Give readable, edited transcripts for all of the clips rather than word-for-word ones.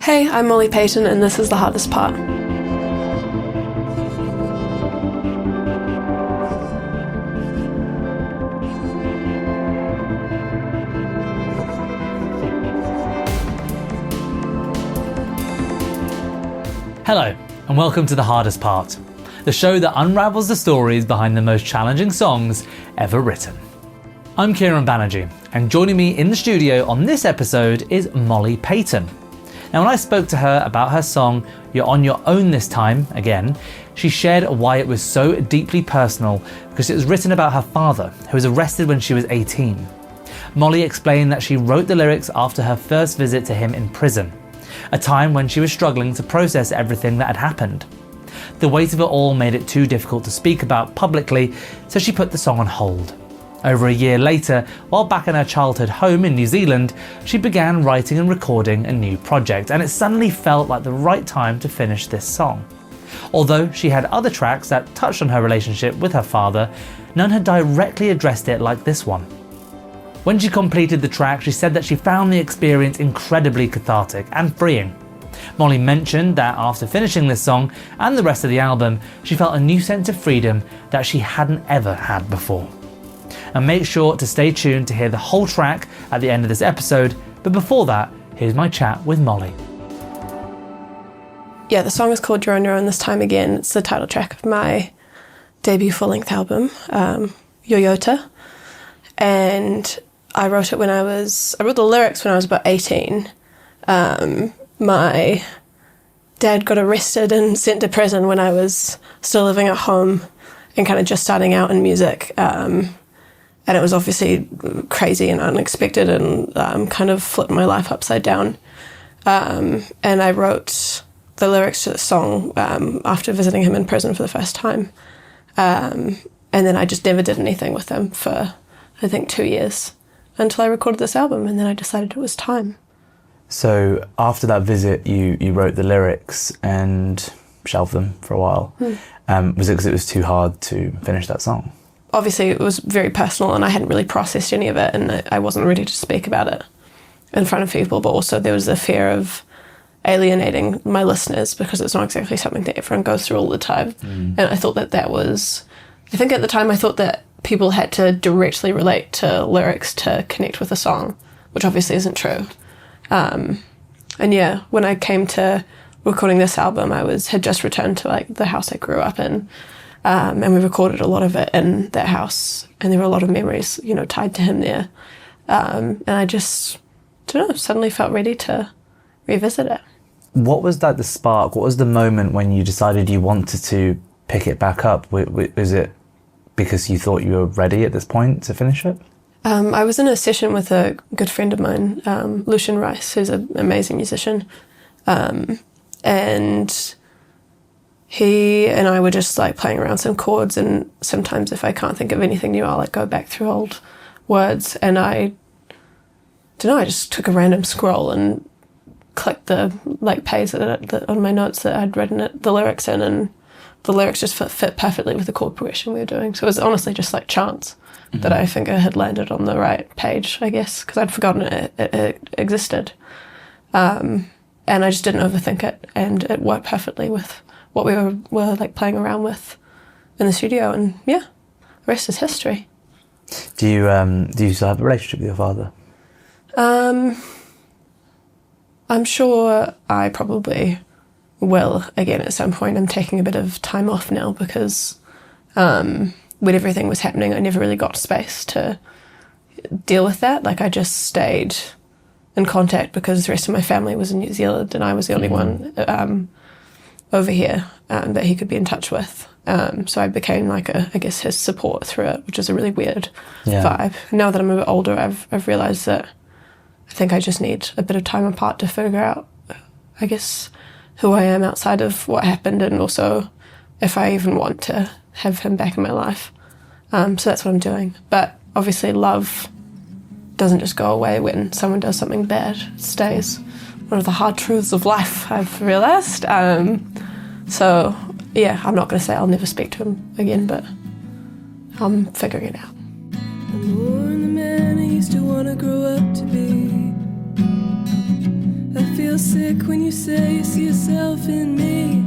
Hey, I'm Molly Payton and this is The Hardest Part. Hello, and welcome to The Hardest Part, the show that unravels the stories behind the most challenging songs ever written. I'm Kieron Banerji, and joining me in the studio on this episode is Molly Payton. Now, when I spoke to her about her song, You're On Your Own This Time, again, she shared why it was so deeply personal because it was written about her father, who was arrested when she was 18. Molly explained that she wrote the lyrics after her first visit to him in prison, a time when she was struggling to process everything that had happened. The weight of it all made it too difficult to speak about publicly, so she put the song on hold. Over a year later, while back in her childhood home in New Zealand, she began writing and recording a new project, and it suddenly felt like the right time to finish this song. Although she had other tracks that touched on her relationship with her father, none had directly addressed it like this one. When she completed the track, she said that she found the experience incredibly cathartic and freeing. Molly mentioned that after finishing this song and the rest of the album, she felt a new sense of freedom that she hadn't ever had before. And make sure to stay tuned to hear the whole track at the end of this episode, but before that, here's my chat with Molly. Yeah, the song is called You're On Your Own This Time Again. It's the title track of my debut full-length album, Yoyota. And I wrote it I wrote the lyrics when I was about 18. My dad got arrested and sent to prison when I was still living at home and kind of just starting out in music. And it was obviously crazy and unexpected and kind of flipped my life upside down. And I wrote the lyrics to the song after visiting him in prison for the first time. And then I just never did anything with him for, I think, 2 years until I recorded this album, and then I decided it was time. So after that visit, you wrote the lyrics and shelved them for a while. Was it because it was too hard to finish that song? Obviously, it was very personal and I hadn't really processed any of it, and I wasn't ready to speak about it in front of people, but also there was the fear of alienating my listeners because it's not exactly something that everyone goes through all the time. And I thought I think at the time I thought that people had to directly relate to lyrics to connect with a song, which obviously isn't true. And yeah, when I came to recording this album, had just returned to the house I grew up in. And we recorded a lot of it in that house, and there were a lot of memories, tied to him there. And I just, suddenly felt ready to revisit it. What was the spark? What was the moment when you decided you wanted to pick it back up? Was it because you thought you were ready at this point to finish it? I was in a session with a good friend of mine, Lucian Rice, who's an amazing musician. And he and I were just playing around some chords, and sometimes if I can't think of anything new, I'll go back through old words, and I just took a random scroll and clicked the page on my notes that I'd written the lyrics in, and the lyrics just fit perfectly with the chord progression we were doing. So it was honestly just chance that I think I had landed on the right page, I guess, because I'd forgotten it existed. And I just didn't overthink it, and it worked perfectly with what we were playing around with in the studio, and yeah, the rest is history. Do you still have a relationship with your father? I'm sure I probably will again at some point. I'm taking a bit of time off now because when everything was happening, I never really got space to deal with that. I just stayed in contact because the rest of my family was in New Zealand and I was the only one over here that he could be in touch with. So I became his support through it, which is a really weird vibe. Now that I'm a bit older, I've realised that I think I just need a bit of time apart to figure out, I guess, who I am outside of what happened, and also if I even want to have him back in my life. So that's what I'm doing. But obviously love doesn't just go away when someone does something bad. It stays. One of the hard truths of life, I've realised. So yeah, I'm not going to say I'll never speak to him again, but I'm figuring it out. I'm more than the man I used to want to grow up to be. I feel sick when you say you see yourself in me.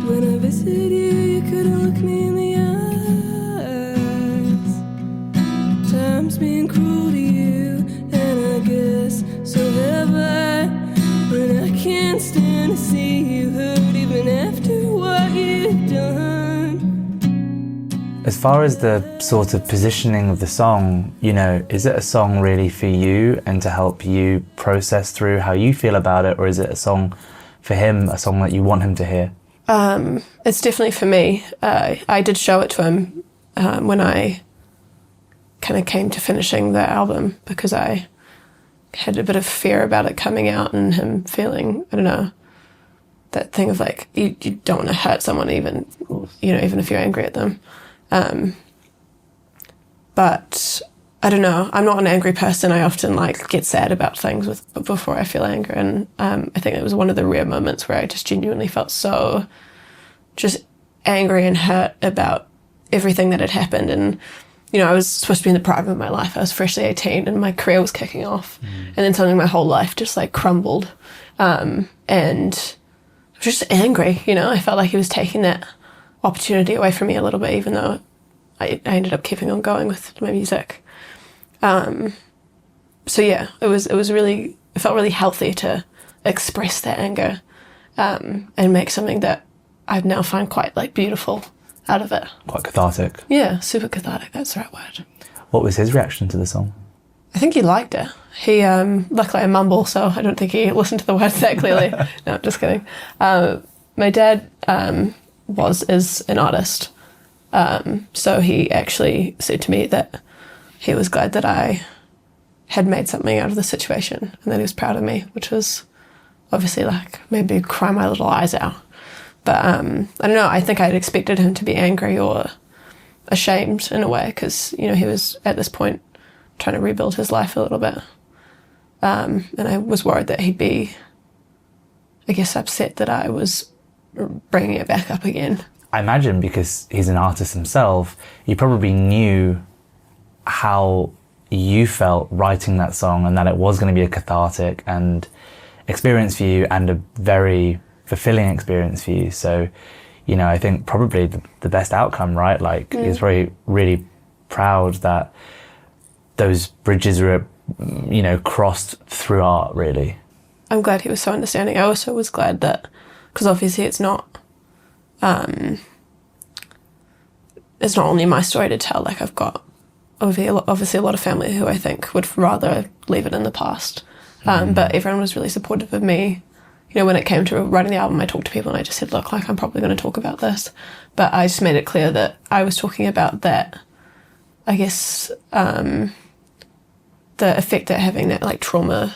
When I visited you, you couldn't look me in the eyes. Time's been cruel to you, and I guess so have I. When I can't stand to see you hurt, even after what you've done. As far as the sort of positioning of the song, you know, is it a song really for you and to help you process through how you feel about it, or is it a song for him, a song that you want him to hear? It's definitely for me. I did show it to him when I kind of came to finishing the album, because I had a bit of fear about it coming out and him feeling, I don't know, that thing of like, you don't want to hurt someone even, you know, even if you're angry at them. But I don't know, I'm not an angry person. I often like get sad about things before I feel anger. And I think it was one of the rare moments where I just genuinely felt so just angry and hurt about everything that had happened. And, you know, I was supposed to be in the prime of my life. I was freshly 18 and my career was kicking off. And then suddenly my whole life just like crumbled. And I was just angry, you know. I felt like he was taking that opportunity away from me a little bit, even though I ended up keeping on going with my music. So yeah, it felt really healthy to express that anger and make something that I now find quite like beautiful out of it. Quite cathartic. Yeah, super cathartic, that's the right word. What was his reaction to the song? I think he liked it. He, luckily I mumble, so I don't think he listened to the words that clearly. No, just kidding. My dad is an artist. So he actually said to me that he was glad that I had made something out of the situation and that he was proud of me, which was obviously like maybe cry my little eyes out. But I don't know, I think I'd expected him to be angry or ashamed in a way, because, you know, he was at this point trying to rebuild his life a little bit. And I was worried that he'd be, I guess, upset that I was bringing it back up again. I imagine because he's an artist himself, you probably knew how you felt writing that song and that it was going to be a cathartic and experience for you and a very fulfilling experience for you. So, you know, I think probably the best outcome, right? Like, he's really proud that those bridges were, you know, crossed through art, really. I'm glad he was so understanding. I also was glad that, because obviously it's not only my story to tell. Like, I've got obviously a lot of family who I think would rather leave it in the past. But everyone was really supportive of me. You know, when it came to writing the album, I talked to people and I just said, look, like, I'm probably going to talk about this. But I just made it clear that I was talking about that, I guess, the effect that having that, like, trauma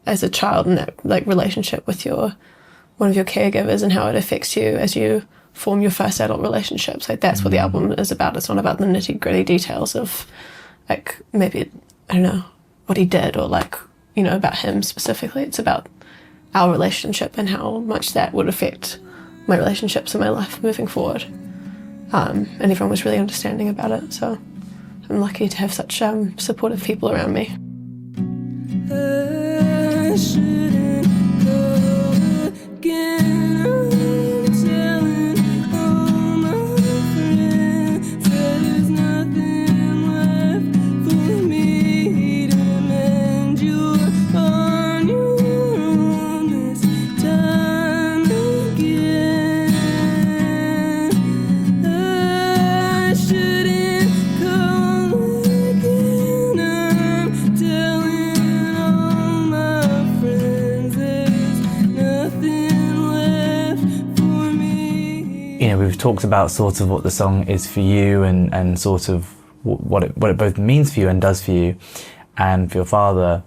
as a child and that, like, relationship with one of your caregivers and how it affects you as you form your first adult relationships. Like, that's what the album is about. It's not about the nitty-gritty details of, like, maybe, I don't know, what he did or, like, you know, about him specifically. It's about our relationship and how much that would affect my relationships and my life moving forward. And everyone was really understanding about it. So I'm lucky to have such supportive people around me. I shouldn't go again. You know, we've talked about sort of what the song is for you and sort of what it both means for you and does for you and for your father.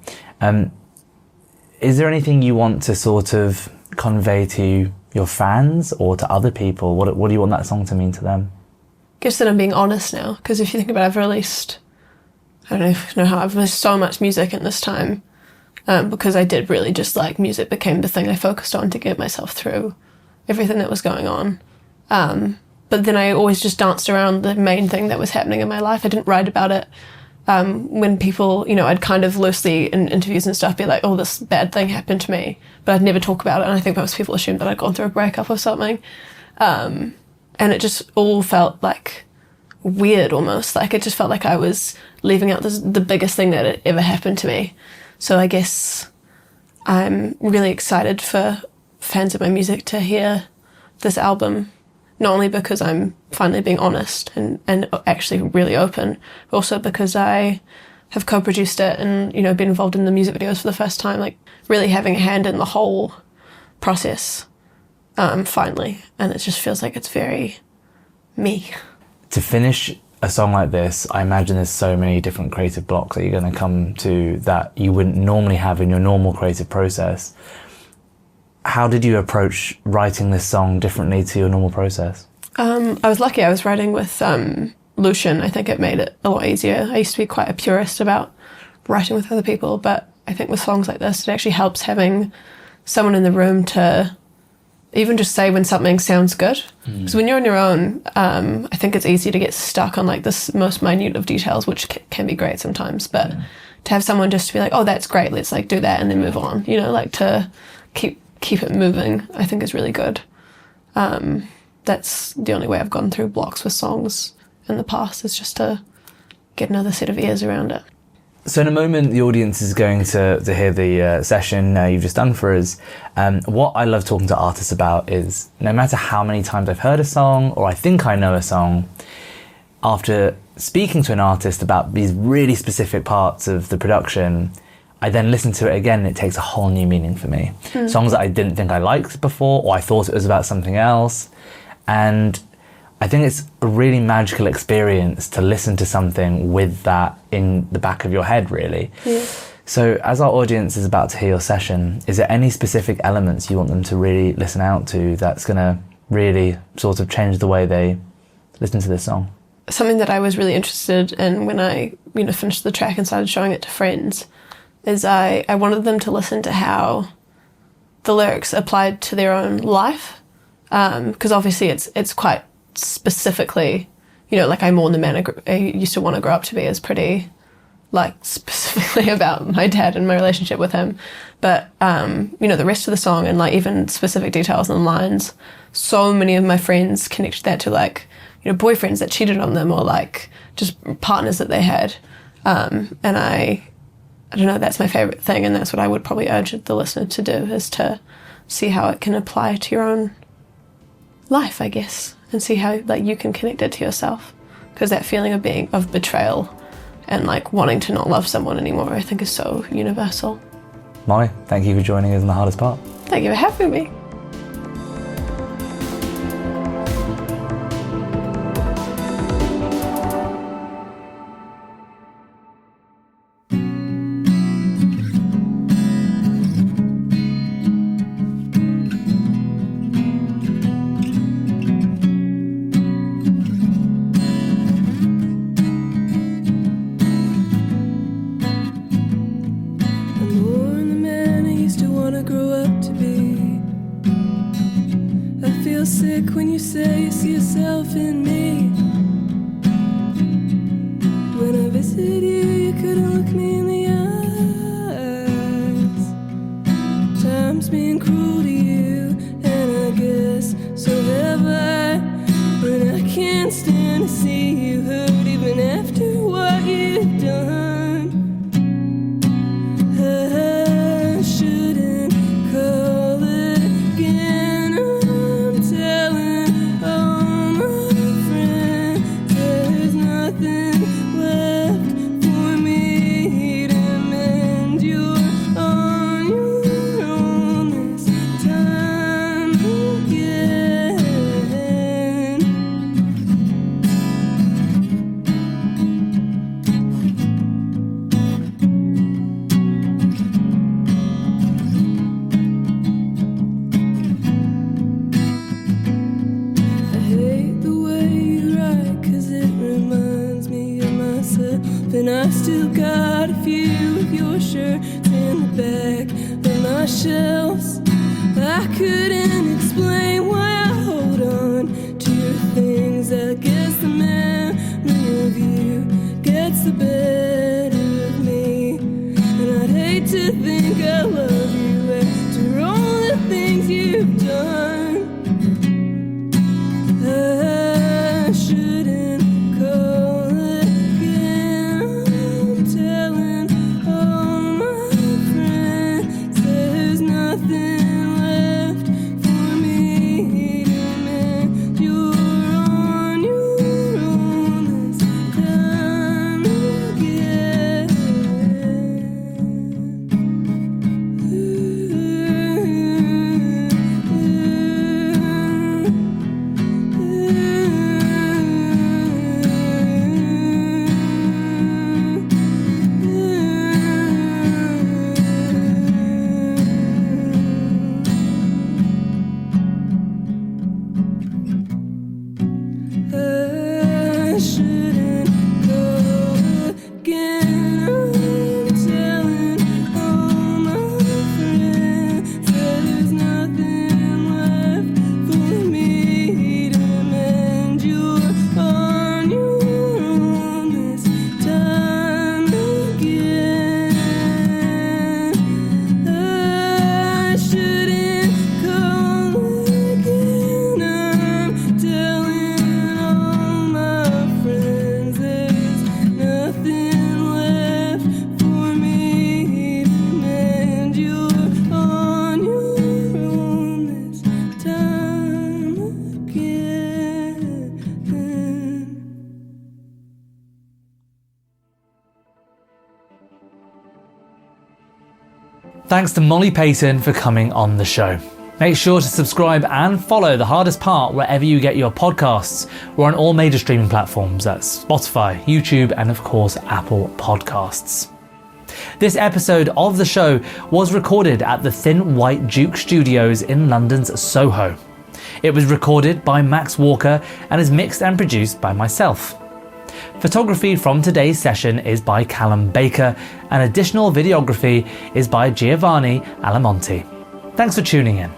Is there anything you want to sort of convey to your fans or to other people? What do you want that song to mean to them? I guess that I'm being honest now, because if you think about it, I've released so much music in this time, because I did really just, like, music became the thing I focused on to get myself through everything that was going on. But then I always just danced around the main thing that was happening in my life. I didn't write about it. when people, I'd kind of loosely in interviews and stuff be like, oh, this bad thing happened to me, but I'd never talk about it. And I think most people assumed that I'd gone through a breakup or something. And it just all felt like weird almost. Like it just felt like I was leaving out the biggest thing that had ever happened to me. So I guess I'm really excited for fans of my music to hear this album, not only because I'm finally being honest and actually really open, but also because I have co-produced it and, been involved in the music videos for the first time, like really having a hand in the whole process, finally. And it just feels like it's very me. To finish a song like this, I imagine there's so many different creative blocks that you're going to come to that you wouldn't normally have in your normal creative process. How did you approach writing this song differently to your normal process? I was lucky. I was writing with Lucian. I think it made it a lot easier. I used to be quite a purist about writing with other people, but I think with songs like this, it actually helps having someone in the room to even just say when something sounds good. Because when you're on your own, I think it's easy to get stuck on like this most minute of details, which can be great sometimes. But to have someone just to be like, oh, that's great, let's like do that and then move on. Like to keep it moving, I think is really good. That's the only way I've gone through blocks with songs in the past, is just to get another set of ears around it. So in a moment, the audience is going to hear the session you've just done for us. What I love talking to artists about is no matter how many times I've heard a song or I think I know a song, after speaking to an artist about these really specific parts of the production, I then listen to it again and it takes a whole new meaning for me. Songs that I didn't think I liked before, or I thought it was about something else. And I think it's a really magical experience to listen to something with that in the back of your head, really. Yeah. So as our audience is about to hear your session, is there any specific elements you want them to really listen out to that's going to really sort of change the way they listen to this song? Something that I was really interested in when I finished the track and started showing it to friends is I wanted them to listen to how the lyrics applied to their own life, because obviously it's quite specifically, like I mourn the man I used to want to grow up to be is pretty like specifically about my dad and my relationship with him. But the rest of the song and like even specific details and lines, so many of my friends connected that to like boyfriends that cheated on them or like just partners that they had, and I don't know, that's my favorite thing, and that's what I would probably urge the listener to do, is to see how it can apply to your own life, I guess, and see how like you can connect it to yourself, because that feeling of betrayal and like wanting to not love someone anymore, I think is so universal. Molly, thank you for joining us in The Hardest Part. Thank you for having me. Sick when you say you see yourself in me. When I visited you, you couldn't look me in the eyes. Time's being cruel to you, and I guess so have I. When I can't stand to see you hurt, even after what you've done. I shouldn't call it again. And I still got a few of your shirts in the back of my shelves. I couldn't explain why I hold on to your things. I guess the memory of you gets gets the better of me. And I'd hate to think I love you after all the things you've done. I shouldn't call again. I'm telling all my friends there's nothing left for me to mend. You're on your own this time again. I shouldn't go again. I'm telling all my friends that there's nothing left for me to mend. You're on your own this time again. I shouldn't call again. I'm telling all my friends there's nothing left for me to mend. You're on your own this time again. Thanks to Molly Payton for coming on the show. Make sure to subscribe and follow The Hardest Part wherever you get your podcasts. We're on all major streaming platforms, that's Spotify, YouTube, and of course Apple Podcasts. This episode of the show was recorded at the Thin White Duke Studios in London's Soho. It was recorded by Max Walker and is mixed and produced by myself. Photography from today's session is by Callum Baker, and additional videography is by Giovanni Almonte. Thanks for tuning in.